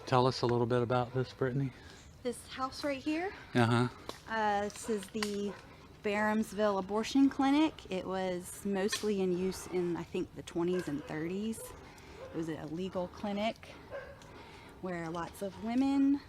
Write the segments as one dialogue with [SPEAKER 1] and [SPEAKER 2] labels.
[SPEAKER 1] Tell us a little bit about this, Brittany.
[SPEAKER 2] This house right here,
[SPEAKER 1] Uh-huh.
[SPEAKER 2] this is the Barhamsville abortion clinic. It was mostly in use in, I think, the 20s and 30s. It was a legal clinic where lots of women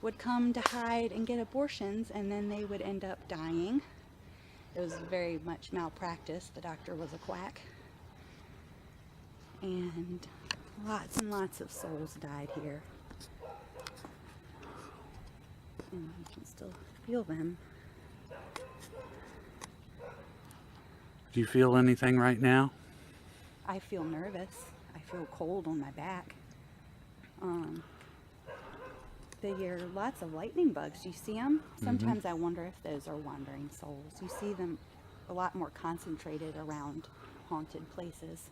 [SPEAKER 2] would come to hide and get abortions, and then they would end up dying. It was very much malpractice. The doctor was a quack. And lots of souls died here. And you can still feel them.
[SPEAKER 1] Do you feel anything right now?
[SPEAKER 2] I feel nervous. I feel cold on my back. They hear lots of lightning bugs. Do you see them? Sometimes I wonder if those are wandering souls. You see them a lot more concentrated around haunted places.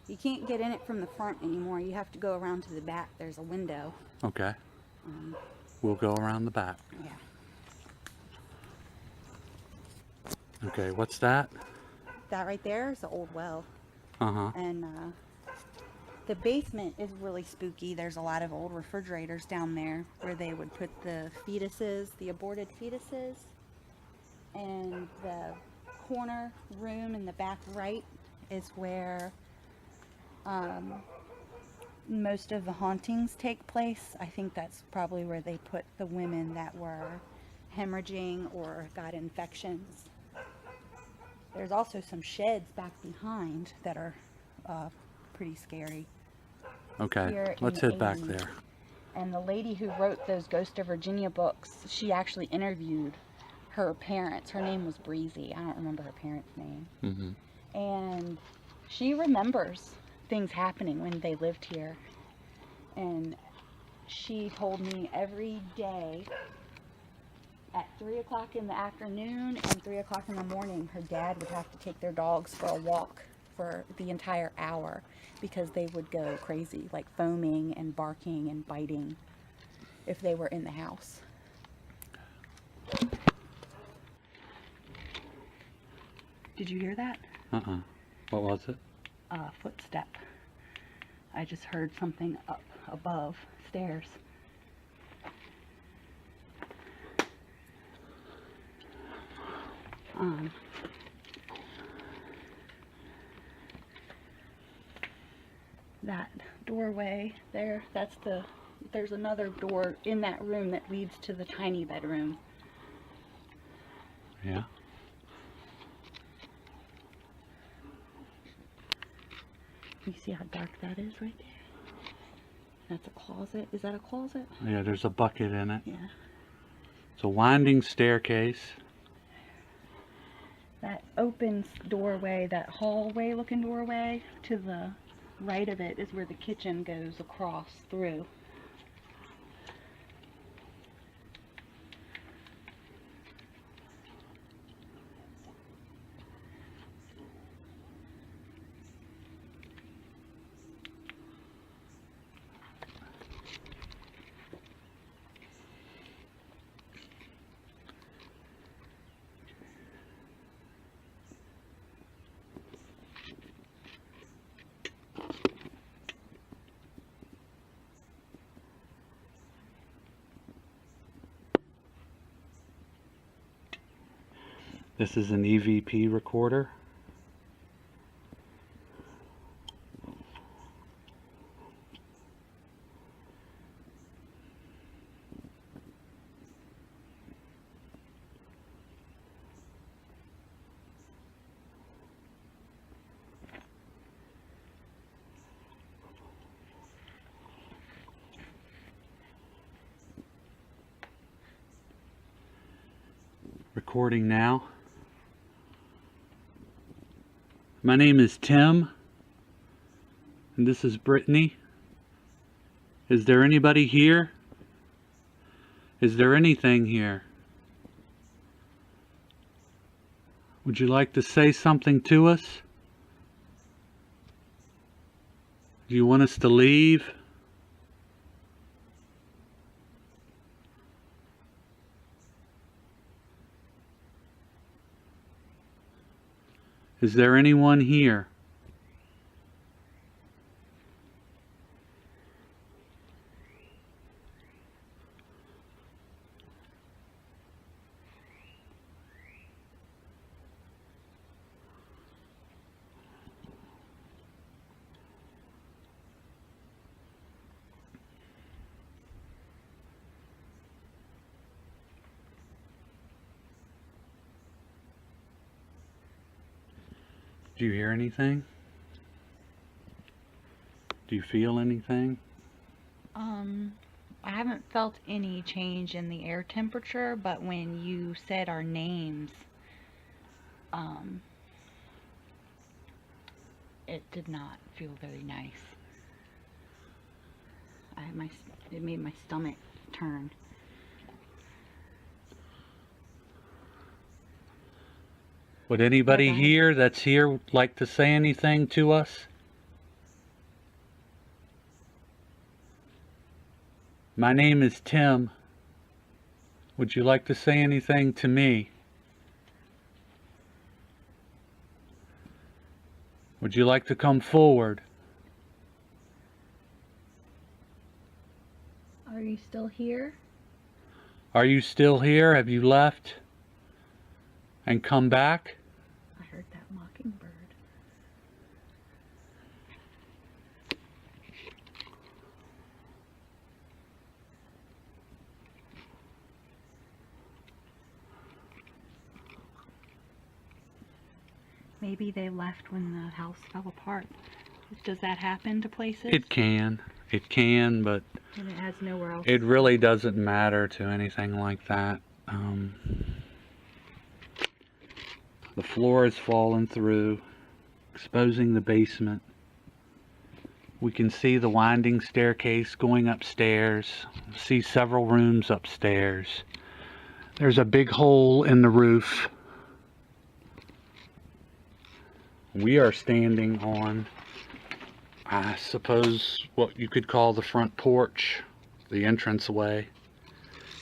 [SPEAKER 2] You can't get in it from the front anymore. You have to go around to the back. There's a window.
[SPEAKER 1] Okay. We'll go around the back.
[SPEAKER 2] Yeah.
[SPEAKER 1] Okay, what's that?
[SPEAKER 2] That right there is the old well.
[SPEAKER 1] Uh-huh.
[SPEAKER 2] And the basement is really spooky. There's a lot of old refrigerators down there where they would put the fetuses, the aborted fetuses. And the corner room in the back right is where most of the hauntings take place. I think that's probably where they put the women that were hemorrhaging or got infections. There's also some sheds back behind that are pretty scary.
[SPEAKER 1] Okay,
[SPEAKER 2] Here
[SPEAKER 1] let's
[SPEAKER 2] in
[SPEAKER 1] head back
[SPEAKER 2] 80s.
[SPEAKER 1] there.
[SPEAKER 2] And the lady who wrote those Ghost of Virginia books, she actually interviewed her parents. Her name was Breezy. I don't remember her parents' name.
[SPEAKER 1] Mm-hmm.
[SPEAKER 2] And she remembers things happening when they lived here. And she told me every day at 3 o'clock in the afternoon and 3 o'clock in the morning, her dad would have to take their dogs for a walk for the entire hour because they would go crazy, like foaming and barking and biting if they were in the house. Did you hear that?
[SPEAKER 1] Uh-uh. What was it?
[SPEAKER 2] A footstep. I just heard something up above stairs. That doorway there, there's another door in that room that leads to the tiny bedroom.
[SPEAKER 1] Yeah.
[SPEAKER 2] You see how dark that is right there? That's a closet. Is that a closet?
[SPEAKER 1] Yeah, there's a bucket in it.
[SPEAKER 2] Yeah.
[SPEAKER 1] It's a winding staircase.
[SPEAKER 2] That opens doorway, that hallway looking doorway, to the right of it is where the kitchen goes across through.
[SPEAKER 1] This is an EVP recorder. Recording now. My name is Tim, and this is Brittany. Is there anybody here? Is there anything here? Would you like to say something to us? Do you want us to leave? Is there anyone here? Do you hear anything? Do you feel anything?
[SPEAKER 2] I haven't felt any change in the air temperature, but when you said our names, it did not feel very nice. It made my stomach turn.
[SPEAKER 1] Would anybody here that's here like to say anything to us? My name is Tim. Would you like to say anything to me? Would you like to come forward?
[SPEAKER 2] Are you still here?
[SPEAKER 1] Are you still here? Have you left and come back?
[SPEAKER 2] I heard that mockingbird. Maybe they left when the house fell apart. Does that happen to places?
[SPEAKER 1] It can, but
[SPEAKER 2] And it has nowhere else.
[SPEAKER 1] it really doesn't matter to anything like that. The floor has fallen through, exposing the basement. We can see the winding staircase going upstairs. See several rooms upstairs. There's a big hole in the roof. We are standing on, I suppose, what you could call the front porch, the entranceway.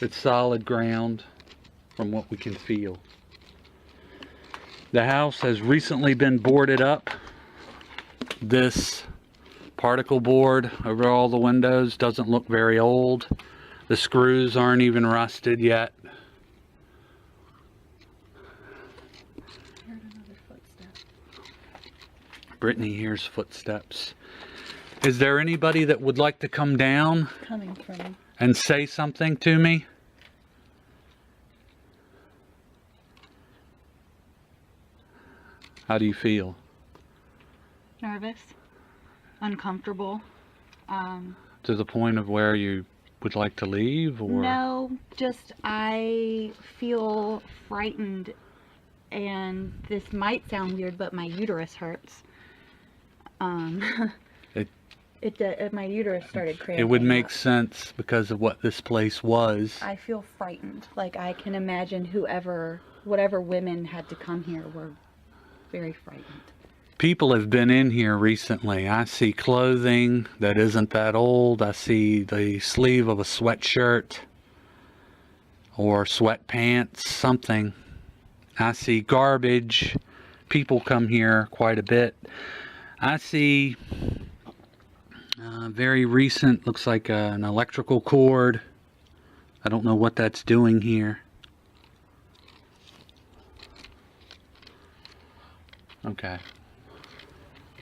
[SPEAKER 1] It's solid ground from what we can feel. The house has recently been boarded up. This particle board over all the windows doesn't look very old. The screws aren't even rusted yet.
[SPEAKER 2] Heard another footstep.
[SPEAKER 1] Brittany hears footsteps. Is there anybody that would like to come down
[SPEAKER 2] Coming from.
[SPEAKER 1] and say something to me? How do you feel?
[SPEAKER 2] Nervous. Uncomfortable.
[SPEAKER 1] To the point of where you would like to leave, or?
[SPEAKER 2] No, just I feel frightened, and this might sound weird, but my uterus hurts. My uterus started cramping.
[SPEAKER 1] It would make
[SPEAKER 2] up.
[SPEAKER 1] sense because of what this place was.
[SPEAKER 2] I feel frightened. Like I can imagine whatever women had to come here were very frightened.
[SPEAKER 1] People have been in here recently. I see clothing that isn't that old. I see the sleeve of a sweatshirt or sweatpants, something. I see garbage. People come here quite a bit. I see very recent, looks like an electrical cord. I don't know what that's doing here. Okay.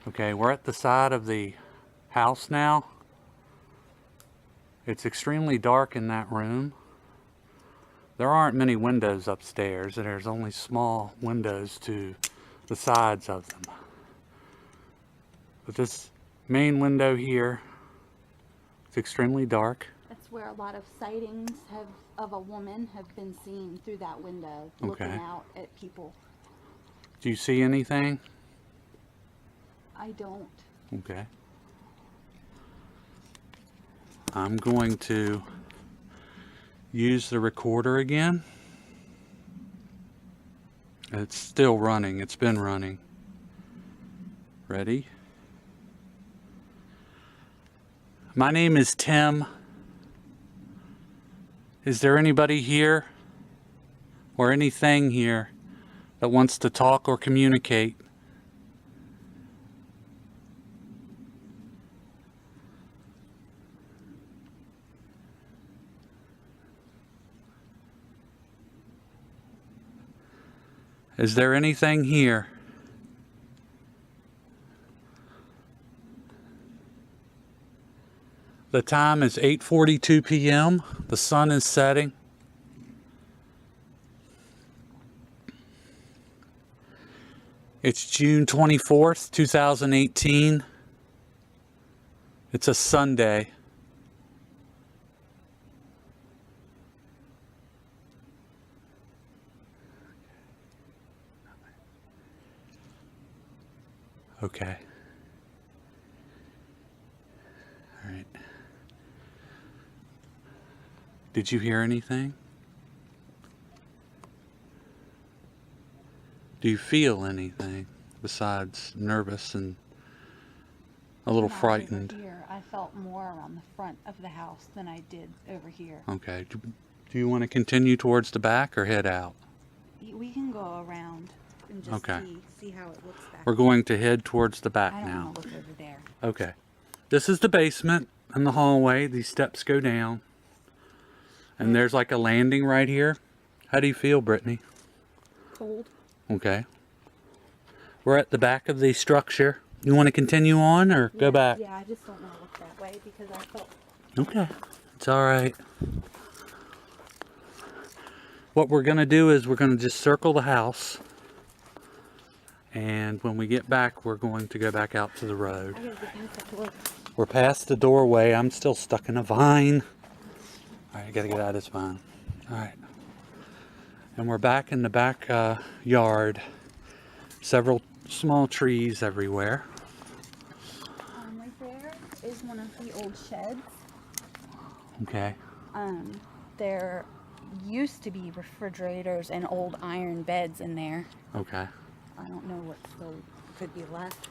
[SPEAKER 1] Okay, we're at the side of the house now. It's extremely dark in that room. There aren't many windows upstairs. There's only small windows to the sides of them. But this main window here, it's extremely dark.
[SPEAKER 2] That's where a lot of sightings of a woman have been seen through that window, looking out at people.
[SPEAKER 1] Do you see anything?
[SPEAKER 2] I don't.
[SPEAKER 1] Okay. I'm going to use the recorder again. It's still running. It's been running. Ready? My name is Tim. Is there anybody here or anything here that wants to talk or communicate? Is there anything here? The time is 8:42 p.m. The sun is setting. It's June 24th, 2018. It's a Sunday. Okay. All right. Did you hear anything? Do you feel anything besides nervous and a little
[SPEAKER 2] When I was
[SPEAKER 1] frightened?
[SPEAKER 2] over here, I felt more around the front of the house than I did over here.
[SPEAKER 1] Okay. Do you want to continue towards the back or head out?
[SPEAKER 2] We can go around and just
[SPEAKER 1] Okay.
[SPEAKER 2] see how it looks back.
[SPEAKER 1] We're going to head towards the back
[SPEAKER 2] I don't
[SPEAKER 1] now.
[SPEAKER 2] want to look over there.
[SPEAKER 1] Okay. This is the basement and the hallway. These steps go down. And there's like a landing right here. How do you feel, Brittany?
[SPEAKER 2] Cold.
[SPEAKER 1] Okay. We're at the back of the structure. You want to continue on or go back?
[SPEAKER 2] Yeah, I just don't want to look that way because I felt...
[SPEAKER 1] Okay. It's all right. What we're going to do is we're going to just circle the house. And when we get back, we're going to go back out to the road.
[SPEAKER 2] I gotta get past that door.
[SPEAKER 1] We're past the doorway. I'm still stuck in a vine. All right, I got to get out of this vine. All right. And we're back in the back yard. Several small trees everywhere.
[SPEAKER 2] Right there is one of the old sheds.
[SPEAKER 1] Okay.
[SPEAKER 2] There used to be refrigerators and old iron beds in there.
[SPEAKER 1] Okay.
[SPEAKER 2] I don't know what still could be left.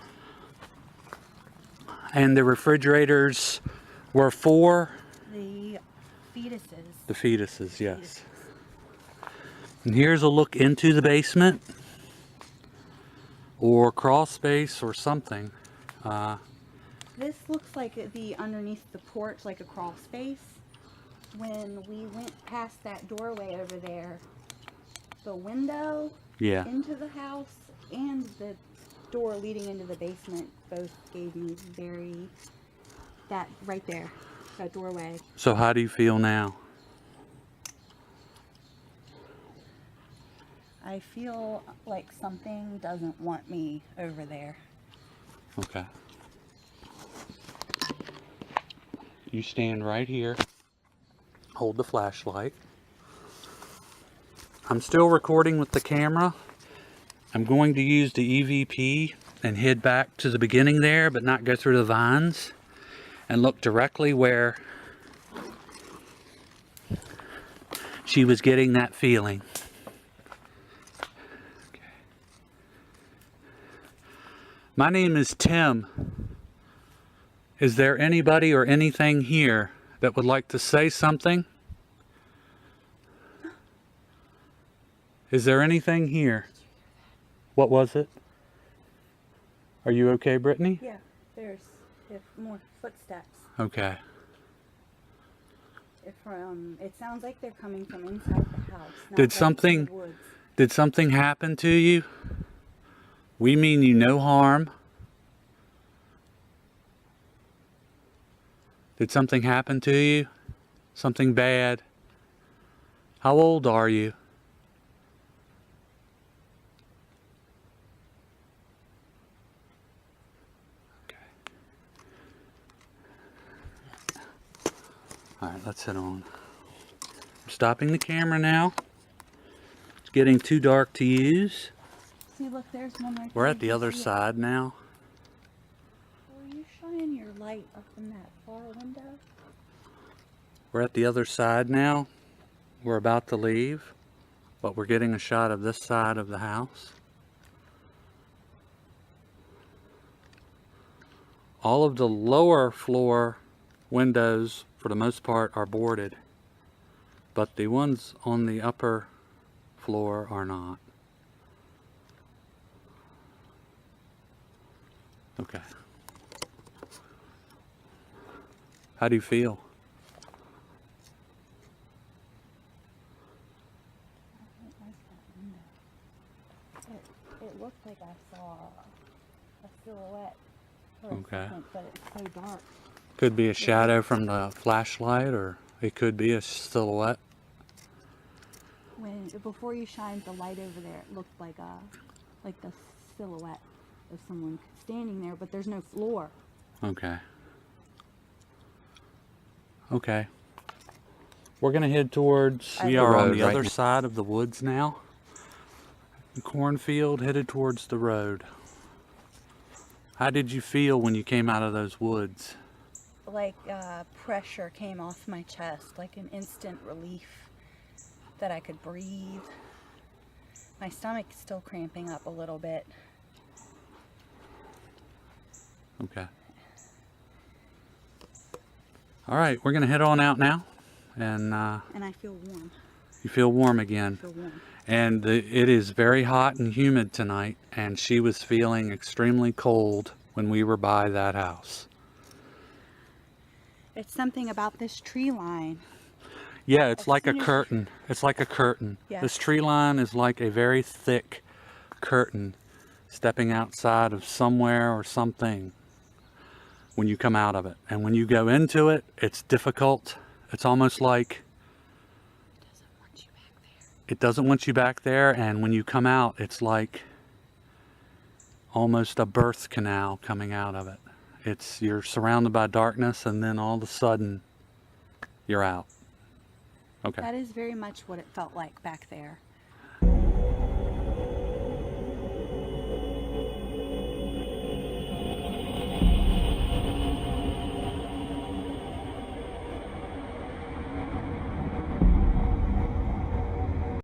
[SPEAKER 1] And the refrigerators were for?
[SPEAKER 2] The fetuses.
[SPEAKER 1] The fetuses, yes. And here's a look into the basement. Or crawl space or something.
[SPEAKER 2] This looks like the underneath the porch, like a crawl space. When we went past that doorway over there, the window
[SPEAKER 1] Yeah.
[SPEAKER 2] into the house and the door leading into the basement both gave me that right there, that doorway.
[SPEAKER 1] So how do you feel now?
[SPEAKER 2] I feel like something doesn't want me over there.
[SPEAKER 1] Okay. You stand right here. Hold the flashlight. I'm still recording with the camera. I'm going to use the EVP and head back to the beginning there, but not go through the vines, and look directly where she was getting that feeling. Okay. My name is Tim. Is there anybody or anything here that would like to say something? Is there anything here? What was it? Are you okay, Brittany?
[SPEAKER 2] Yeah, there's more footsteps.
[SPEAKER 1] Okay.
[SPEAKER 2] It sounds like they're coming from inside the house. Not
[SPEAKER 1] Did
[SPEAKER 2] like
[SPEAKER 1] something-
[SPEAKER 2] from the woods.
[SPEAKER 1] Did something happen to you? We mean you no harm. Did something happen to you? Something bad? How old are you? Okay. Alright, let's head on. I'm stopping the camera now. It's getting too dark to use.
[SPEAKER 2] See, look, there's one right
[SPEAKER 1] We're
[SPEAKER 2] there.
[SPEAKER 1] at the
[SPEAKER 2] You
[SPEAKER 1] other
[SPEAKER 2] see it?
[SPEAKER 1] side now.
[SPEAKER 2] Will you shine your light up in that far window?
[SPEAKER 1] We're at the other side now. We're about to leave, but we're getting a shot of this side of the house. All of the lower floor windows, for the most part, are boarded, but the ones on the upper floor are not. Okay. How do you feel?
[SPEAKER 2] It looked like I saw a silhouette for a
[SPEAKER 1] Okay.
[SPEAKER 2] second, but it's so dark.
[SPEAKER 1] Could be a shadow from the flashlight, or it could be a silhouette.
[SPEAKER 2] Before you shined the light over there, it looked like the silhouette of someone standing there, but there's no floor.
[SPEAKER 1] Okay. Okay. We're gonna head towards. We are on the other side of the woods now. The cornfield, headed towards the road. How did you feel when you came out of those woods?
[SPEAKER 2] Like pressure came off my chest, like an instant relief that I could breathe. My stomach's still cramping up a little bit.
[SPEAKER 1] Okay. All right, we're gonna head on out now, and
[SPEAKER 2] I feel warm.
[SPEAKER 1] you feel warm again.
[SPEAKER 2] I feel warm.
[SPEAKER 1] And it is very hot and humid tonight, and she was feeling extremely cold when we were by that house.
[SPEAKER 2] It's something about this tree line.
[SPEAKER 1] Yeah, it's like a curtain. It's like a curtain.
[SPEAKER 2] Yeah.
[SPEAKER 1] This tree line is like a very thick curtain stepping outside of somewhere or something when you come out of it. And when you go into it, it's difficult. It's almost like it doesn't want you back there, and when you come out, it's like almost a birth canal coming out of it. You're surrounded by darkness, and then all of a sudden, you're out. Okay.
[SPEAKER 2] That is very much what it felt like back there.